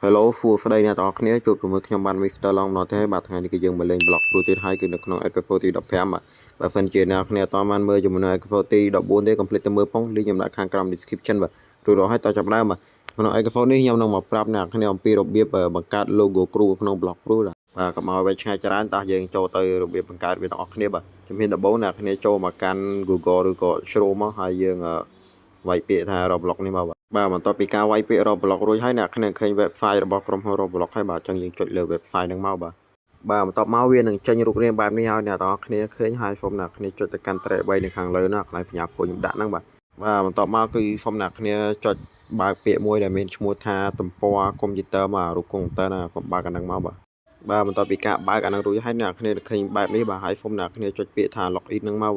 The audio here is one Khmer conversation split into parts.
Hello សួស្តីអ្នកទាំងអស់គ្នាជួបជាមួយខ្ញុំបាន Mr. Long ម្ដងទៀតហើយបាទថ្ងៃនេះគឺយើងមកលេង block ព្រោះទៀតហើយគឺនៅក្នុង Echo ទី15បាទបើសិនជាអ្នកគ្នាអត់បានមើលជាមួយនៅ Echo ទី14ទេ complete ទៅមើលផង link ខ្ញុំដាក់ខាងក្រោម description បាទរួចរាល់ហើយតចាប់ដើមបាទក្នុង Echo នេះខ្ញុំនឹងមកប្រាប់អ្នកគ្នាអំពីរបៀបបង្កើត logo គ្រូក្នុង block ព្រោះបាទកុំឲ្យវាឆ្ងាយច្រើនតោះយើងចូលទៅរបៀបបង្កើតវាទាំងអស់គ្នាបាទជំហានដំបូងអ្នកគ្នាចូលមកកាន់ Google ឬក៏ Chrome មកហើយយើងវាយពាក្យថា Roblox នេះមកបាទបន្ទាប់ពីការវាយពាក្យ Roblox រួចហើយអ្នកគ្នាឃើញ website របស់ក្រុមហ៊ុន Roblox ហើយបាទអញ្ចឹងយើងចុចលើ website ហ្នឹងមកបាទបន្ទាប់មកវានឹងចេញរូបរាងបែបនេះឲ្យអ្នកទាំងអស់គ្នាឃើញហើយសូមអ្នកគ្នាចុចទៅកាន់ track 3នៅខាងលើនោះកន្លែងសញ្ញាពណ៌ខ្ញុំដាក់ហ្នឹងបាទបន្ទាប់មកគឺសូមអ្នកគ្នាចុចបើកពាក្យមួយដែលមានឈ្មោះថាទំព័រកុំព្យូទ័រមករូបកុំព្យូទ័រណាសូមបើកអាហ្នឹងមកបាទបន្ទាប់ពីការបើកអាហ្នឹងរួចហើយអ្នកគ្នាឃើញបែបនេះបាទហើយសូមអ្នកគ្នាចុចពាក្យថា login ហ្នឹងមក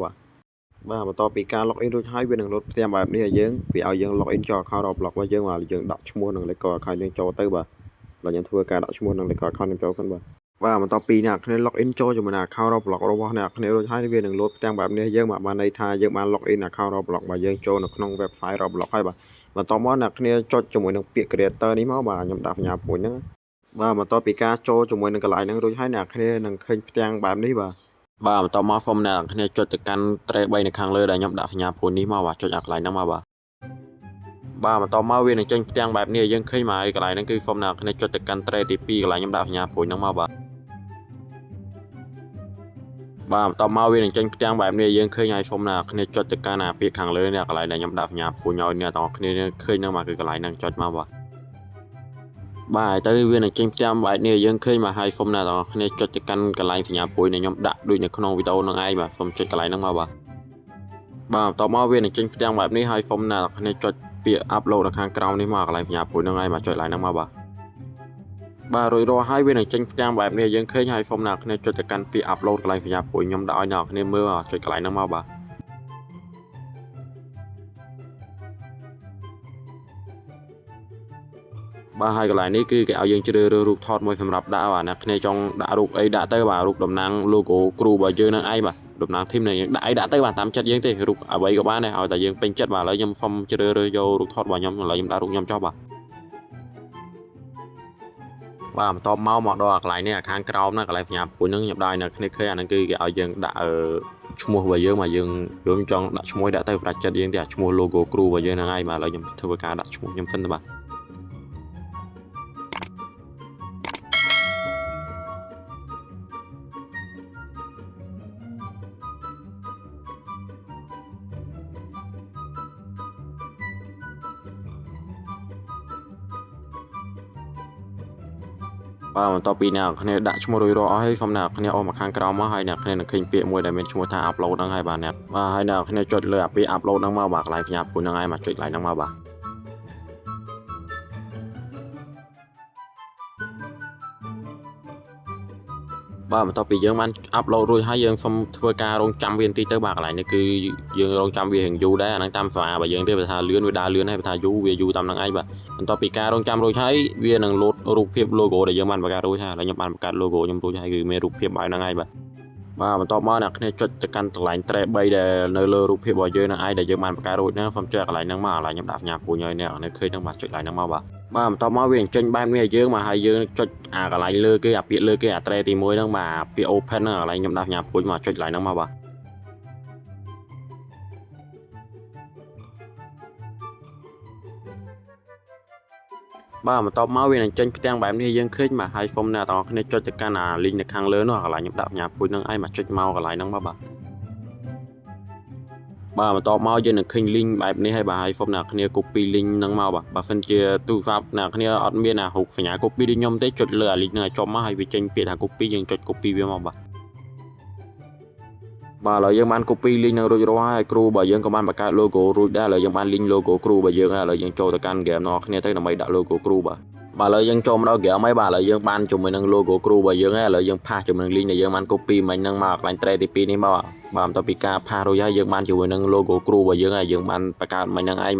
បាទបន្ទាប់ពីការ login រួចហើយវានឹងលោតផ្ទាំងបែបនេះឲ្យយើងវាឲ្យយើង login ចូល account Roblox របស់យើងបាទយើងដាក់ឈ្មោះនិងលេខកូដ account យើងចូលទៅបាទហើយយើងធ្វើការដាក់ឈ្មោះនិងលេខកូដ account យើងចូលសិនបាទបន្ទាប់ពីអ្នកគ្នា login ចូលជាមួយនឹង account Roblox របស់អ្នកគ្នារួចហើយវានឹងលោតផ្ទាំងបែបនេះយើងបានន័យថាយើងបាន login account Roblox របស់យើងចូលនៅក្នុង website Roblox ហើយបាទបន្ទាប់មកអ្នកគ្នាចុចជាមួយនឹងពាក្យ creator នេះមកបាទខ្ញុំដាក់សញ្ញាព្រួយហ្នឹងបន្ទាប់ពីការចូលជាមួយនឹងកន្លែងហ្នឹងរួចហើយអ្នកគ្នានឹងឃើញផ្ទាំងបែបនេះបាទបន្ទាប់មកសូមអ្នកគ្នាចុចទៅកាន់ track 3នៅខាងលើដែលខ្ញុំដាក់សញ្ញាព្រួយនេះមកបាទចុចអាកន្លែងហ្នឹងមកបាទបន្ទាប់មកវានឹងចេញផ្ទាំងបែបនេះយើងឃើញមកហើយកន្លែងហ្នឹងគឺសូមអ្នកគ្នាចុចទៅកាន់ track ទី2កន្លែងខ្ញុំដាក់សញ្ញាព្រួយហ្នឹងមកបាទបន្ទាប់មកវានឹងចេញផ្ទាំងបែបនេះយើងឃើញហើយសូមអ្នកគ្នាចុចទៅកាន់អាពាក្យខាងលើនេះកន្លែងដែលខ្ញុំដាក់សញ្ញាព្រួយឲ្យអ្នកទាំងអស់គ្នាឃើញហ្នឹងមកគឺកន្លែងហ្នឹងចុចមកបាទទៅវានឹងចេញផ្ទាំងបែបនេះយើងឃើញមកហើយសូមអ្នកទាំងអស់គ្នាចុចទៅកាន់កន្លែងសញ្ញាព្រួយដែលខ្ញុំដាក់ដូចនៅក្នុងវីដេអូហ្នឹងឯងបាទសូមចុចកន្លែងហ្នឹងមកបាទបន្ទាប់មកវានឹងចេញផ្ទាំងបែបនេះហើយសូមអ្នកគ្នាចុចពាក្យ upload នៅខាងក្រោមនេះមកកន្លែងសញ្ញាព្រួយហ្នឹងឯងបាទចុចកន្លែងហ្នឹងមកបាទរួចរាល់ហើយវានឹងចេញផ្ទាំងបែបនេះយើងឃើញហើយសូមអ្នកគ្នាចុចទៅកាន់ពាក្យ upload កន្លែងសញ្ញាព្រួយខ្ញុំដាក់ឲ្យអ្នកគ្នាមើលចុចកន្លែងហ្នឹងមកបាទហើយកន្លែងនេះគឺគេឲ្យយើងជ្រើសរើសរូបថតមួយសម្រាប់ដាក់បាទអ្នកគ្នាចង់ដាក់រូបអីដាក់ទៅបាទរូបតំណាង logo គ្រូរបស់យើងនឹងឯងបាទតំណាង team នឹងយើងដាក់អីដាក់ទៅបាទតាមចិត្តយើងទេរូបអ្វីក៏បានដែរឲ្យតែយើងពេញចិត្តបាទឥឡូវខ្ញុំសុំជ្រើសរើសយករូបថតរបស់ខ្ញុំឥឡូវខ្ញុំដាក់រូបខ្ញុំចុះបាទបន្ទាប់មកដល់កន្លែងនេះខាងក្រោមណាកន្លែងសញ្ញាព្រួយហ្នឹងខ្ញុំដាក់ឲ្យអ្នកគ្នាឃើញអាហ្នឹងគឺគេឲ្យយើងដាក់ឈ្មោះរបស់យើងមកយើងចង់ដាក់ឈ្មោះដាក់ទៅប្រាច់ចិត្តយើងទេអាឈ្មោះ logo គ្រូរបស់យើងហ្នឹងឯងបាទឥឡូវខ្ញុំធ្វើការដាក់ឈ្មោះខ្ញុំសិនទៅបាទបន្ទាប់ពីអ្នកគ្នាដាក់ឈ្មោះរួចរាល់អស់ហើយសូមអ្នកគ្នាអស់មកខាងក្រោមមកហើយអ្នកគ្នានឹងឃើញពាក្យមួយដែលមានឈ្មោះថា upload ហ្នឹងហើយបាទហើយអ្នកគ្នាចុចលើអាពាក្យ upload ហ្នឹងមកបាទកន្លែងសញ្ញាព្រួយហ្នឹងហើយមកចុចកន្លែងហ្នឹងមកបាទបន្ទាប់ពីយើងបាន upload រួចហើយយើងសូមធ្វើការរងចាំវាបន្តិចទៅបាទកន្លែងនេះគឺយើងរងចាំវារៀងយូរដែរអាហ្នឹងតាមសេវារបស់យើងទេបើថាលឿនវាដើរលឿនហើយបើថាយូរវាយូរតាមហ្នឹងឯងបាទបន្ទាប់ពីការរងចាំរួចហើយវានឹងលោតរូបភាព logo ដែលយើងបានបង្កើតរួចហើយឥឡូវខ្ញុំបានបង្កើត logo ខ្ញុំរួចហើយគឺមានរូបភាពបែបហ្នឹងឯងបាទបន្ទាប់មកអ្នកគ្នាចុចទៅកាន់កន្លែង track 3ដែលនៅលើរូបភាពរបស់យើងហ្នឹងឯងដែលយើងបានបង្កើតរួចហ្នឹងសូមចុចកន្លែងហ្នឹងមកកន្លែងខ្ញុំដាក់សញ្ញាព្រួយឲ្យអ្នកឃើញហ្នឹងបាទចុចកន្លែងហ្នឹងមកបាទបន្ទាប់មកវាចេញបែបនេះឲ្យយើងមកហើយយើងចុចអាកន្លែងលើគេអាពាក្យលើគេអា track ទី1ហ្នឹងបាទពាក្យ open ហ្នឹងកន្លែងខ្ញុំដាក់សញ្ញាព្រួយមកចុចកន្លែងហ្នឹងមកបាទបន្ទាប់មកវានឹងចេញផ្ទាំងបែបនេះយើងឃើញមកហើយសូមអ្នកទាំងអស់គ្នាចុចទៅកាន់អា link នៅខាងលើនោះកន្លែងខ្ញុំដាក់សញ្ញាព្រួយហ្នឹងឯងមកចុចមកកន្លែងហ្នឹងមកបាទបន្ទាប់មកយើងនឹងឃើញ link បែបនេះហើយបាទហើយសូមអ្នកគ្នា copy link ហ្នឹងមកបាទបើសិនជាទូរស័ព្ទអ្នកគ្នាអត់មានអារូបសញ្ញា copy ដូចខ្ញុំទេចុចលើអា link ហ្នឹងឲ្យជាប់មកហើយវាចេញពាក្យថា copy យើងចុច copy វាមកបាទឥឡូវយើងបាន copy link នឹងរួចរាល់ហើយគ្រូរបស់យើងក៏បានបង្កើត logo រួចដែរឥឡូវយើងបាន link logo គ្រូរបស់យើងហើយឥឡូវយើងចូលទៅកាន់ game របស់គ្នាទៅដើម្បីដាក់ logo គ្រូបាទឥឡូវយើងចូលមកដល់ game ហើយបាទឥឡូវយើងបានជាមួយនឹង logo គ្រូរបស់យើងហើយឥឡូវយើងផាសជាមួយនឹង link ដែលយើងបាន copy មិញហ្នឹងមកកន្លែង track ទី2នេះមកបន្ទាប់ពីការផាសរួចហើយយើងបានជាមួយនឹង logo គ្រូរបស់យើងហើយយើងបានបង្កើតមិញហ្នឹងឯង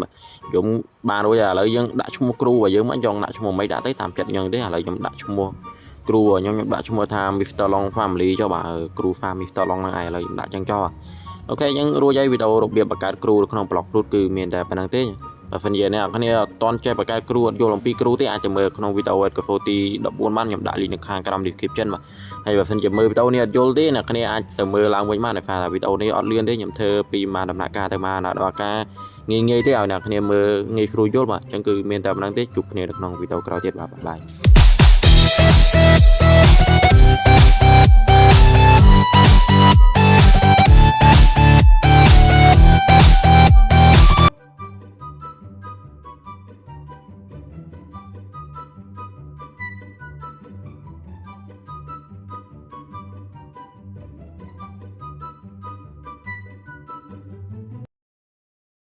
ខ្ញុំបានរួចហើយឥឡូវយើងដាក់ឈ្មោះគ្រូរបស់យើងមិនចង់ដាក់ឈ្មោះមិនដាក់ទេតាមចិត្តយើងទេឥឡូវខ្ញុំដាក់ឈ្មោះគ្រូខ្ញុំដាក់ឈ្មោះថា Mr. Long Family ចុះបាទគ្រូ Mr. Long ហ្នឹងឯងឥឡូវខ្ញុំដាក់ចឹងចុះអូខេអញ្ចឹងរួចហើយវីដេអូរបៀបបង្កើតគ្រូនៅក្នុង block root គឺមានតែប៉ុណ្្នឹងទេ và phần gì này cái này toàn chơi bạc cái kêu vô lòng pi kêu thì ai chấm mơ không video cái photo đập buôn bán nhầm đại lý được hàng cầm description mà hay và phần chấm mơ video này vô thế là cái này ai chấm mơ làm với mà này phải là video này on liên thế nhầm thơ pi mà đầm nạ ca thơ mà đó ca nghe thế nào nè cái này mơ nghe kêu vô mà chẳng cứ miền tây đang tết chụp này được nòng video cao tiết và bye.